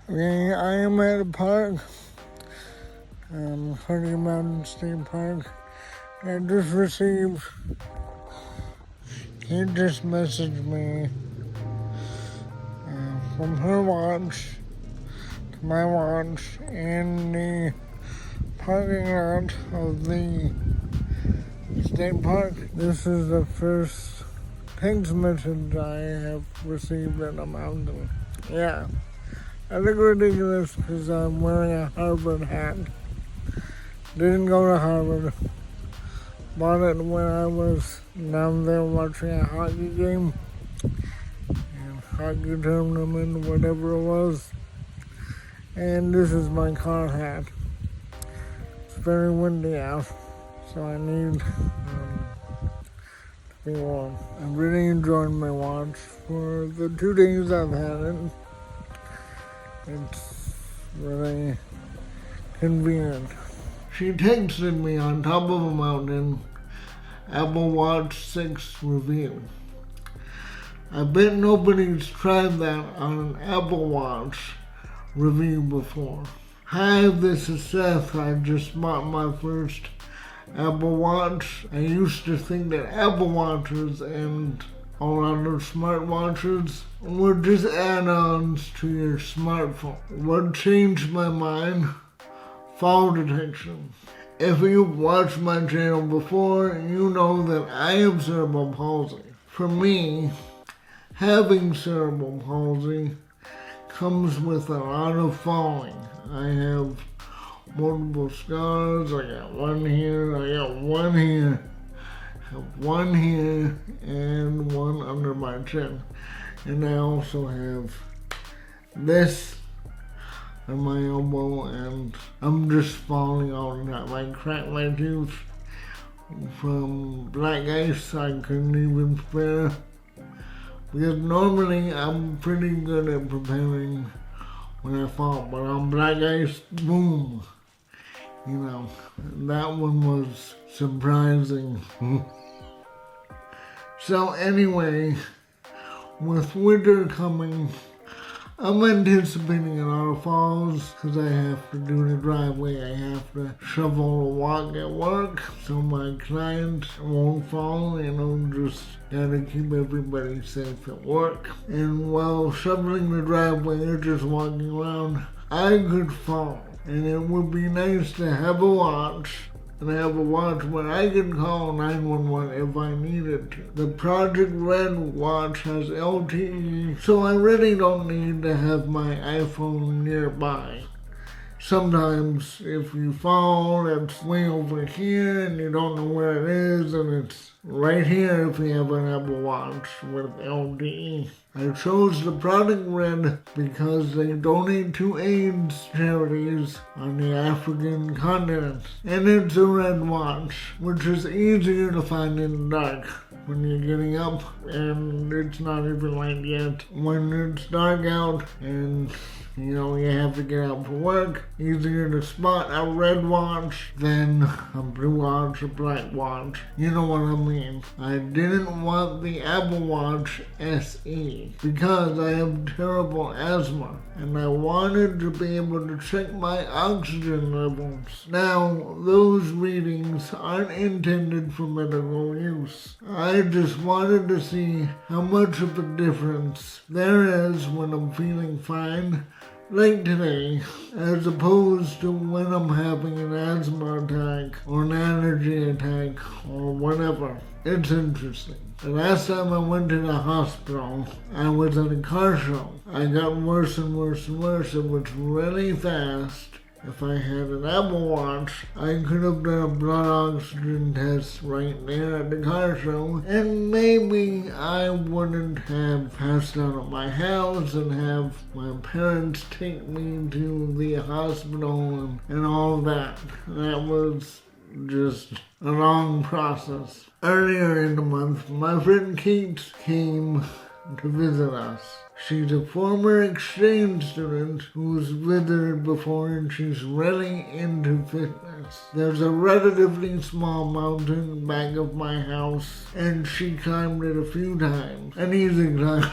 Okay, I am at a park, Honey Mountain State Park. I just received, he just messaged me from her watch to my watch in the parking lot of the state park. This is the first text message I have received in a mountain. Yeah, I look ridiculous because I'm wearing a Harvard hat. Didn't go to Harvard. Bought it when I was down there watching a hockey game. And hockey tournament, whatever it was. And this is my car hat. It's very windy out, so I need to be warm. I'm really enjoying my watch for the 2 days I've had it. It's really convenient. She texted me on top of a mountain, Apple Watch 6 review. I bet nobody's tried that on an Apple Watch review before. Hi, this is Seth. I just bought my first Apple Watch. I used to think that Apple Watches and all other smartwatches were just add-ons to your smartphone. What changed my mind? Fall detection. If you've watched my channel before, you know that I have cerebral palsy. For me, having cerebral palsy comes with a lot of falling. I have multiple scars. I got one here, I got one here, I have one here, and one under my chin. And I also have this on my elbow, and I'm just falling all the time. I cracked my tooth from black ice I couldn't even spare. Because normally I'm pretty good at preparing when I fall, but on black ice, boom. You know, that one was surprising. So anyway, with winter coming, I'm anticipating a lot of falls because I have to do the driveway. I have to shovel a walk at work so my clients won't fall. You know, just gotta keep everybody safe at work. And while shoveling the driveway or just walking around, I could fall. And it would be nice to have a watch. And I have a watch where I can call 911 if I needed to. The Project Red watch has LTE, so I really don't need to have my iPhone nearby. Sometimes if you fall, it's way over here and you don't know where it is, and it's right here if you have an Apple Watch with LTE. I chose the Project Red because they donate to AIDS charities on the African continent. And it's a red watch, which is easier to find in the dark when you're getting up and it's not even light yet. When it's dark out and you know, you have to get out for work, easier to spot a red watch than a blue watch, a black watch. You know what I mean. I didn't want the Apple Watch SE because I have terrible asthma and I wanted to be able to check my oxygen levels. Now, those readings aren't intended for medical use. I just wanted to see how much of a difference there is when I'm feeling fine, like today, as opposed to when I'm having an asthma attack or an allergy attack or whatever. It's interesting. The last time I went to the hospital, I was at a car show. I got worse and worse and worse. It was really fast. If I had an Apple Watch, I could have done a blood oxygen test right there at the car show, and maybe I wouldn't have passed out at my house and have my parents take me to the hospital and all that. That was just a long process. Earlier in the month, my friend Kate came to visit us. She's a former exchange student who's visited before and she's really into fitness. There's a relatively small mountain back of my house and she climbed it a few times. An easy climb.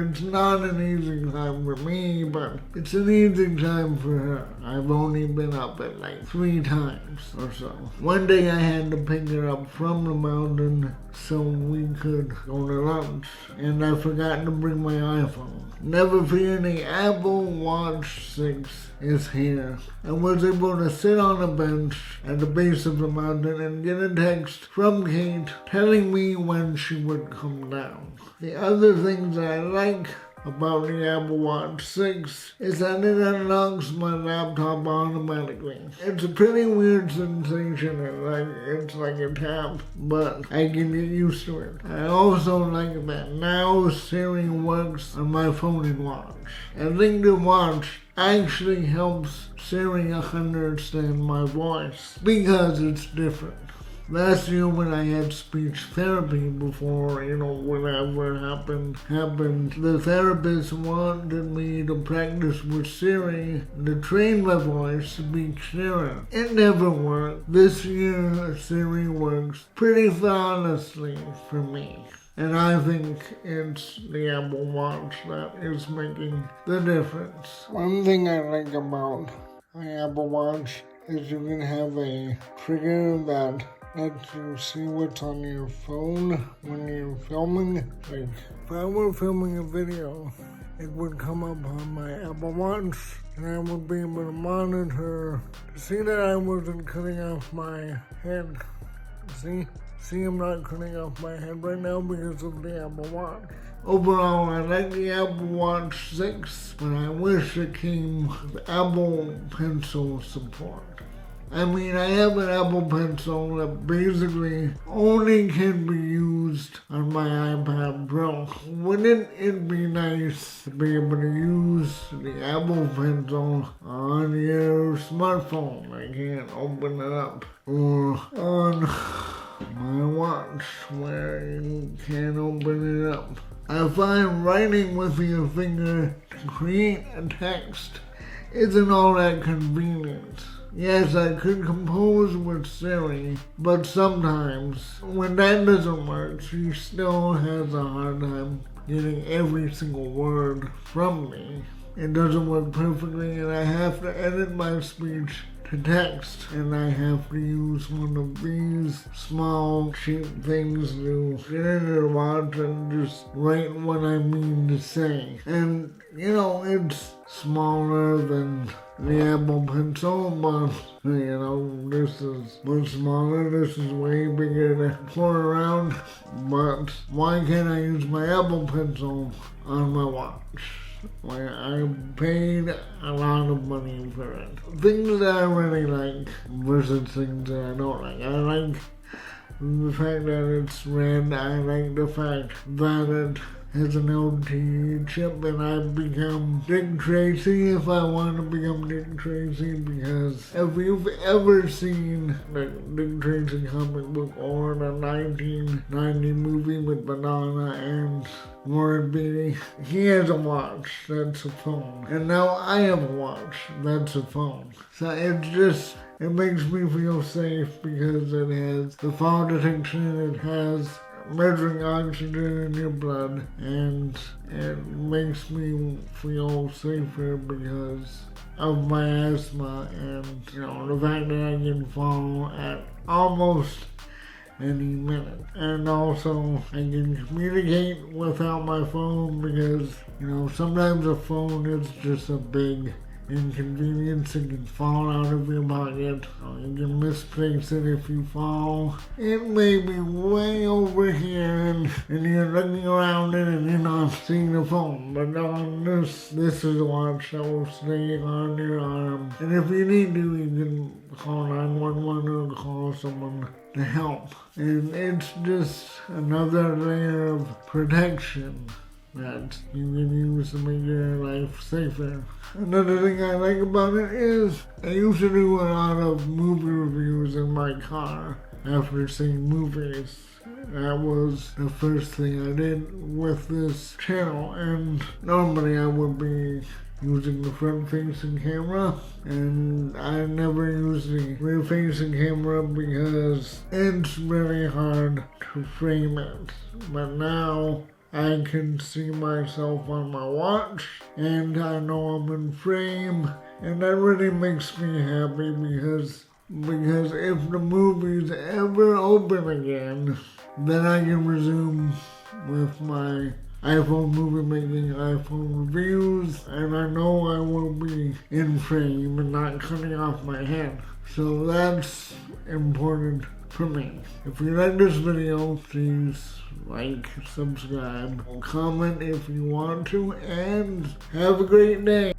It's not an easy climb for me, but it's an easy climb for her. I've only been up it like 3 times or so. One day I had to pick her up from the mountain so we could go to lunch, and I forgot to bring my iPhone. Never fear, the Apple Watch 6 is here. I was able to sit on a bench at the base of the mountain and get a text from Kate telling me when she would come down. The other things I like about the Apple Watch 6 is that it unlocks my laptop automatically. It's a pretty weird sensation, it's like a tap, but I can get used to it. I also like that now Siri works on my phone and watch. I think the watch actually helps Siri understand my voice because it's different. Last year when I had speech therapy before, whatever happened, the therapist wanted me to practice with Siri to train my voice to be clearer. It never worked. This year, Siri works pretty flawlessly for me. And I think it's the Apple Watch that is making the difference. One thing I like about the Apple Watch is you can have a trigger that lets you see what's on your phone when you're filming. Like, if I were filming a video, it would come up on my Apple Watch, and I would be able to monitor to see that I wasn't cutting off my head. See, I'm not cutting off my head right now because of the Apple Watch. Overall, I like the Apple Watch 6, but I wish it came with Apple Pencil support. I mean, I have an Apple Pencil that basically only can be used on my iPad Pro. Wouldn't it be nice to be able to use the Apple Pencil on your smartphone? I can't open it up. Or on my watch where you can't open it up. I find writing with your finger to create a text isn't all that convenient. Yes, I could compose with Siri, but sometimes when that doesn't work, she still has a hard time getting every single word from me. It doesn't work perfectly, and I have to edit my speech to text, and I have to use one of these small, cheap things to get into the watch and just write what I mean to say. And, it's smaller than the Apple Pencil, but, this is much smaller, this is way bigger to pour around, but why can't I use my Apple Pencil on my watch? I paid a lot of money for it. Things that I really like versus things that I don't like. I like the fact that it's red. I like the fact that it has an LTE chip, and I've become Dick Tracy if I want to become Dick Tracy, because if you've ever seen the Dick Tracy comic book or the 1990 movie with Banana and Warren Beatty, he has a watch that's a phone, and now I have a watch that's a phone. So it makes me feel safe because it has the fall detection, it has measuring oxygen in your blood, and it makes me feel safer because of my asthma and, the fact that I can fall at almost any minute. And also, I can communicate without my phone because, sometimes a phone is just a big inconvenience. It can fall out of your pocket. You can misplace it if you fall. It may be way over here and you're looking around it and you're not seeing the phone. But on this is a watch that will stay on your arm. And if you need to, you can call 911 or call someone to help. And it's just another layer of protection that you can use to make your life safer. Another thing I like about it is I used to do a lot of movie reviews in my car after seeing movies. That was the first thing I did with this channel, and normally I would be using the front-facing camera, and I never use the rear-facing camera because it's really hard to frame it. But now I can see myself on my watch, and I know I'm in frame, and that really makes me happy because if the movies ever open again, then I can resume with my iPhone movie making, iPhone reviews, and I know I will be in frame and not cutting off my head. So that's important for me. If you like this video, please like, subscribe, comment if you want to, and have a great day.